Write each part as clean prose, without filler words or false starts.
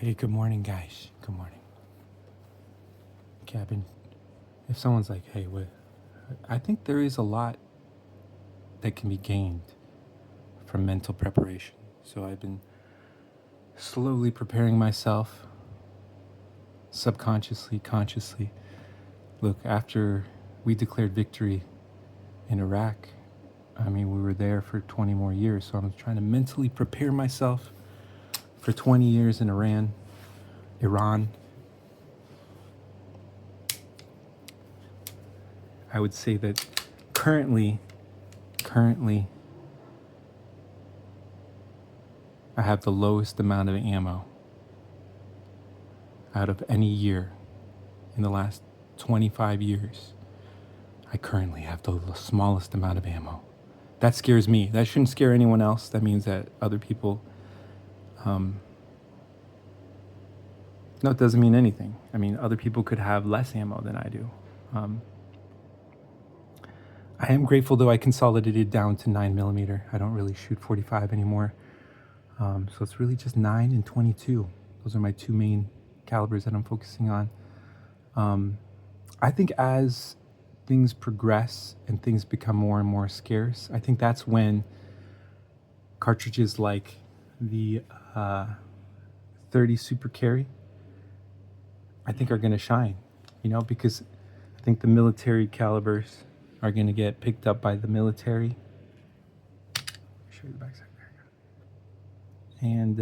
Hey, good morning, guys. Good morning. Okay, if someone's like, hey, what? I think there is a lot that can be gained from mental preparation. So I've been slowly preparing myself, subconsciously, consciously. Look, after we declared victory in Iraq, we were there for 20 more years. So I'm trying to mentally prepare myself for 20 years in Iran. I would say that currently, I have the lowest amount of ammo out of any year in the last 25 years. I currently have the smallest amount of ammo. That scares me. That shouldn't scare anyone else. That means that other people, no, it doesn't mean anything. Other people could have less ammo than I do. I am grateful though I consolidated down to 9mm. I don't really shoot 45 anymore. So it's really just 9 and 22. Those are my two main calibers that I'm focusing on. I think as things progress and things become more and more scarce, I think that's when cartridges like the 30 Super Carry, I think are going to shine, because I think the military calibers are going to get picked up by the military. Show you the backside there. And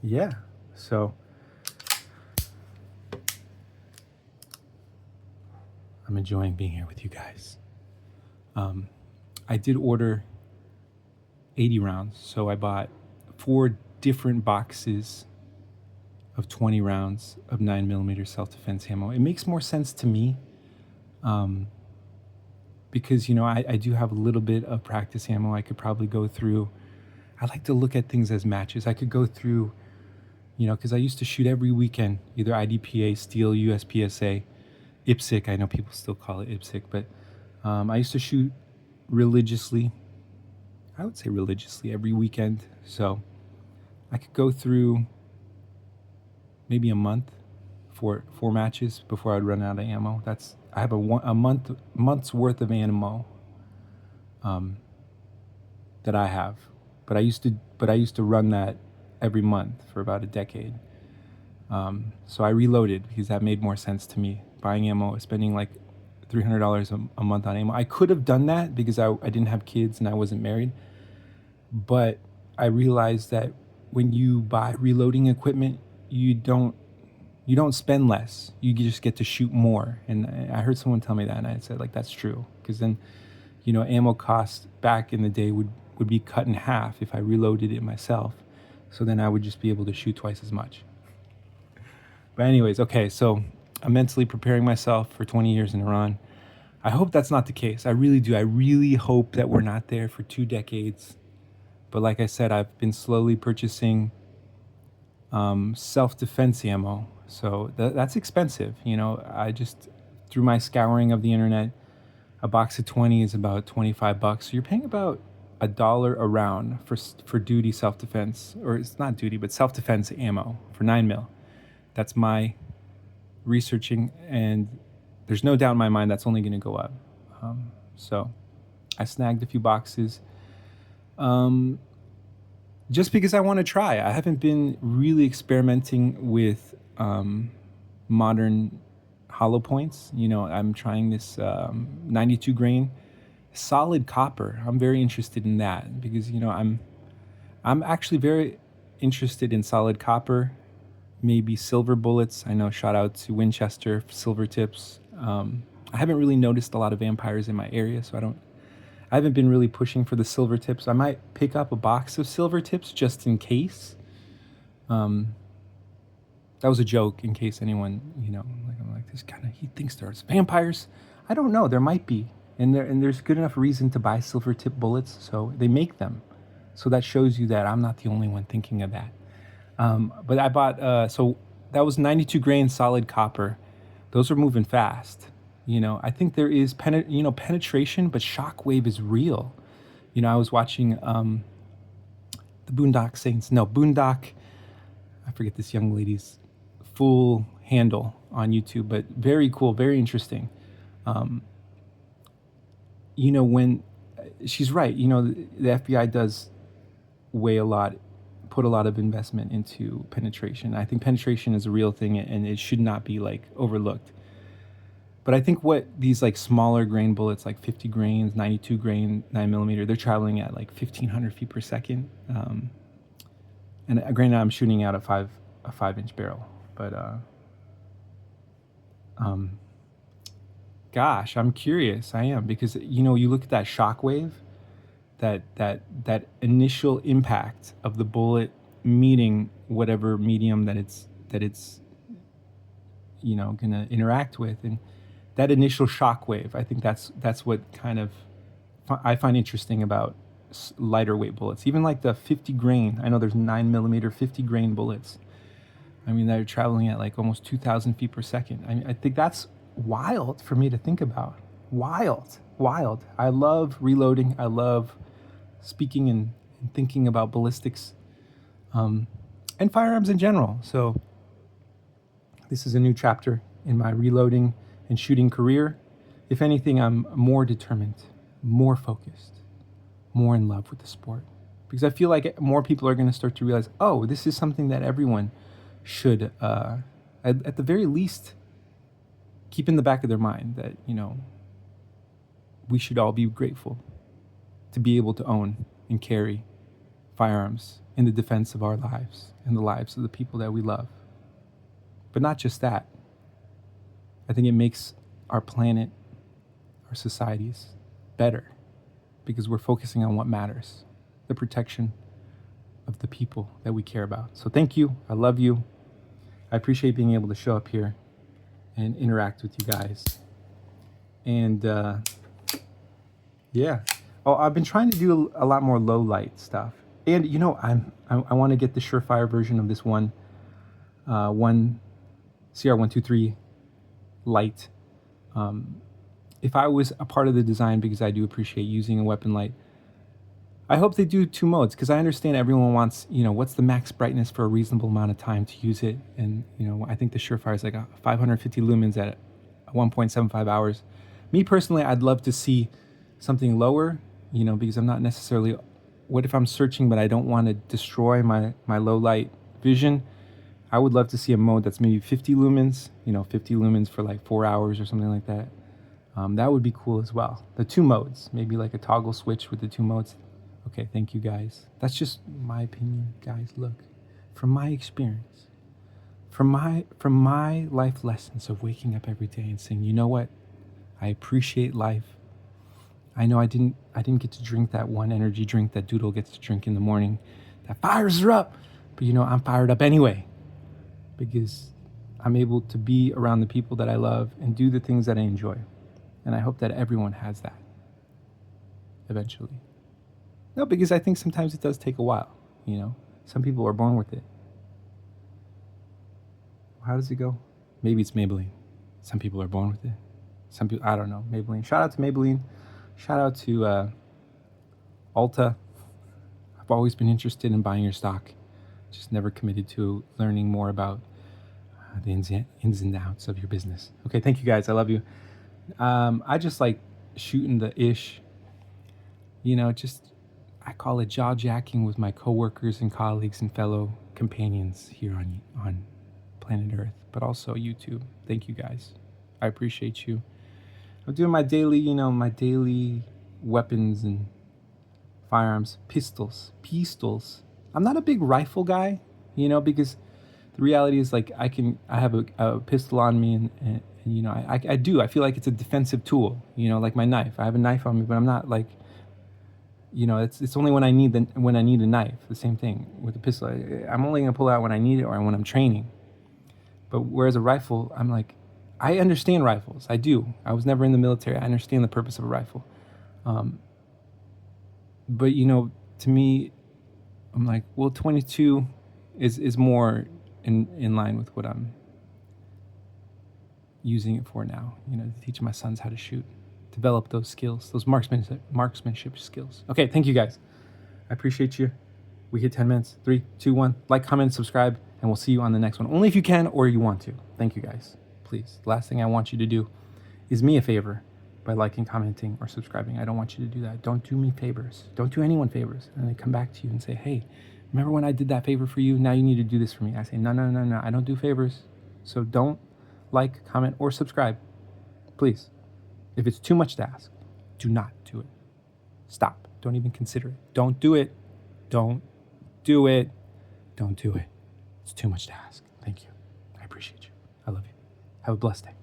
yeah, so I'm enjoying being here with you guys. I did order 80 rounds, so I bought 4 different boxes of 20 rounds of 9mm self-defense ammo. It makes more sense to me because, I do have a little bit of practice ammo. I could probably go through, I like to look at things as matches. I could go through, because I used to shoot every weekend, either IDPA, Steel, USPSA, IPSC. I know people still call it IPSC, but I used to shoot religiously. I would say religiously every weekend. So I could go through maybe a month for 4 matches before I'd run out of ammo. I have a month's worth of ammo that I have, but I used to run that every month for about a decade. So I reloaded because that made more sense to me. Buying ammo, spending like $300 a month on ammo. I could have done that because I didn't have kids and I wasn't married. But I realized that when you buy reloading equipment, you don't spend less. You just get to shoot more. And I heard someone tell me that, and I said, like, that's true. Because then, ammo cost back in the day would be cut in half if I reloaded it myself. So then I would just be able to shoot twice as much. But anyways, okay, so I'm mentally preparing myself for 20 years in Iran. I hope that's not the case. I really do. I really hope that we're not there for 2 decades. But like I said, I've been slowly purchasing self-defense ammo. So that's expensive. I just, through my scouring of the internet, a box of 20 is about $25. So you're paying about $1 a round for duty self-defense, or it's not duty, but self-defense ammo for 9mm. That's my researching, and there's no doubt in my mind that's only going to go up. So I snagged a few boxes just because I want to try. I haven't been really experimenting with modern hollow points. I'm trying this 92 grain solid copper. I'm very interested in that because I'm actually very interested in solid copper, maybe silver bullets. I know, shout out to Winchester silver tips. I haven't really noticed a lot of vampires in my area, so I haven't been really pushing for the silver tips. I might pick up a box of silver tips just in case. That was a joke, in case anyone, I'm like, this guy, he thinks there's vampires. I don't know, there might be. And there's good enough reason to buy silver tip bullets, so they make them. So that shows you that I'm not the only one thinking of that. But I bought, so that was 92 grain solid copper. Those are moving fast. I think there is penetration, but shockwave is real. I was watching the Boondock Saints. No, Boondock. forget this young lady's full handle on YouTube, but very cool, very interesting. Um, when she's right, the FBI does weigh a lot, put a lot of investment into penetration. I think penetration is a real thing and it should not be like overlooked. But I think what these like smaller grain bullets, like 50 grains, 92 grain, 9mm, they're traveling at like 1,500 feet per second. And granted, I'm shooting out a 5-inch barrel, but gosh, I'm curious. I am, because you look at that shock wave, that initial impact of the bullet meeting whatever medium that it's gonna interact with, and that initial shock wave. I think that's what kind of I find interesting about lighter weight bullets. Even like the 50 grain. I know there's 9mm 50 grain bullets. I mean, they're traveling at like almost 2,000 feet per second. I think that's wild for me to think about. Wild. I love reloading. I love speaking and thinking about ballistics, and firearms in general. So this is a new chapter in my reloading and shooting career. If anything, I'm more determined, more focused, more in love with the sport, because I feel like more people are going to start to realize, oh, this is something that everyone should, at the very least, keep in the back of their mind, that we should all be grateful to be able to own and carry firearms in the defense of our lives and the lives of the people that we love. But not just that. I think it makes our planet, our societies better, because we're focusing on what matters, the protection of the people that we care about. So thank you. I love you. I appreciate being able to show up here and interact with you guys. And yeah. Oh, I've been trying to do a lot more low light stuff. And I want to get the Surefire version of this one CR123 light. If I was a part of the design, because I do appreciate using a weapon light, I hope they do 2 modes, because I understand everyone wants, what's the max brightness for a reasonable amount of time to use it. And, I think the Surefire is like 550 lumens at 1.75 hours. Me personally, I'd love to see something lower, because I'm not necessarily, what if I'm searching, but I don't want to destroy my low light vision? I would love to see a mode that's maybe 50 lumens, 50 lumens for like 4 hours or something like that. That would be cool as well. The 2 modes, maybe like a toggle switch with the 2 modes. Okay, thank you guys. That's just my opinion, guys. Look, from my experience, from my life lessons of waking up every day and saying, you know what, I appreciate life. I know I didn't get to drink that one energy drink that Doodle gets to drink in the morning that fires her up, but I'm fired up anyway, because I'm able to be around the people that I love and do the things that I enjoy. And I hope that everyone has that eventually. No, because I think sometimes it does take a while, Some people are born with it. How does it go? Maybe it's Maybelline. Some people are born with it. Some people, I don't know, Maybelline. Shout out to Maybelline. Shout out to Ulta. I've always been interested in buying your stock. Just never committed to learning more about the ins and outs of your business. Okay, thank you guys. I love you. I just like shooting the ish. I call it jaw jacking with my coworkers and colleagues and fellow companions here on planet Earth, but also YouTube. Thank you guys. I appreciate you. I'm doing my daily, my daily weapons and firearms, pistols. I'm not a big rifle guy, because the reality is like I have a pistol on me and I feel like it's a defensive tool, like my knife. I have a knife on me, but I'm not like, it's only when I need a knife. The same thing with the pistol. I'm only gonna pull it out when I need it or when I'm training. But whereas a rifle, I'm like, I understand rifles. I do. I was never in the military. I understand the purpose of a rifle. But to me, I'm like, well, 22 is more in line with what I'm using it for now. To teach my sons how to shoot, develop those skills, those marksmanship skills. Okay, thank you guys. I appreciate you. We hit 10 minutes. 3, 2, 1. Like, comment, subscribe, and we'll see you on the next one. Only if you can or you want to. Thank you guys. Please. The last thing I want you to do is me a favor by liking, commenting, or subscribing. I don't want you to do that. Don't do me favors. Don't do anyone favors. And they come back to you and say, hey, remember when I did that favor for you? Now you need to do this for me. I say, no. I don't do favors. So don't like, comment, or subscribe. Please. If it's too much to ask, do not do it. Stop. Don't even consider it. Don't do it. Don't do it. Don't do it. It's too much to ask. Thank you. I appreciate you. I love you. Have a blessed day.